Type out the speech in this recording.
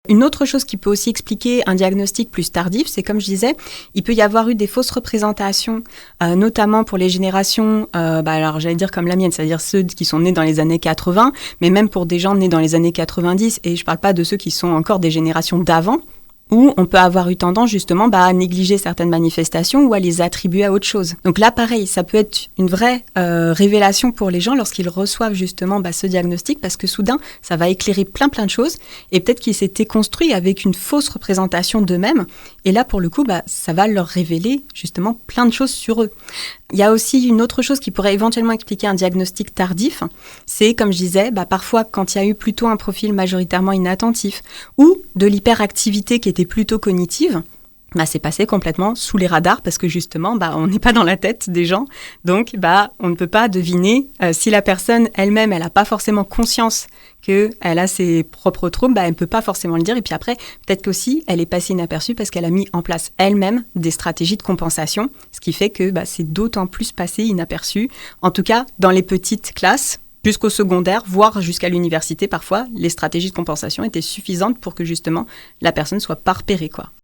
Une autre chose qui peut aussi expliquer un diagnostic plus tardif, c'est comme je disais, il peut y avoir eu des fausses représentations, notamment pour les générations, alors j'allais dire comme la mienne, c'est-à-dire ceux qui sont nés dans les années 80, mais même pour des gens nés dans les années 90, et je parle pas de ceux qui sont encore des générations d'avant, où on peut avoir eu tendance justement à négliger certaines manifestations ou à les attribuer à autre chose. Donc là, pareil, ça peut être une vraie révélation pour les gens lorsqu'ils reçoivent justement ce diagnostic, parce que soudain, ça va éclairer plein de choses, et peut-être qu'ils s'étaient construits avec une fausse représentation d'eux-mêmes, et là, pour le coup, ça va leur révéler justement plein de choses sur eux. Il y a aussi une autre chose qui pourrait éventuellement expliquer un diagnostic tardif, c'est, comme je disais, parfois quand il y a eu plutôt un profil majoritairement inattentif ou de l'hyperactivité qui était plutôt cognitive, c'est passé complètement sous les radars parce que justement, on n'est pas dans la tête des gens, donc on ne peut pas deviner si la personne elle-même, elle n'a pas forcément conscience qu'elle a ses propres troubles, elle ne peut pas forcément le dire. Et puis après, peut-être qu'aussi, elle est passée inaperçue parce qu'elle a mis en place elle-même des stratégies de compensation, ce qui fait que c'est d'autant plus passé inaperçu. En tout cas, dans les petites classes, jusqu'au secondaire, voire jusqu'à l'université, parfois, les stratégies de compensation étaient suffisantes pour que justement la personne soit pas repérée, quoi.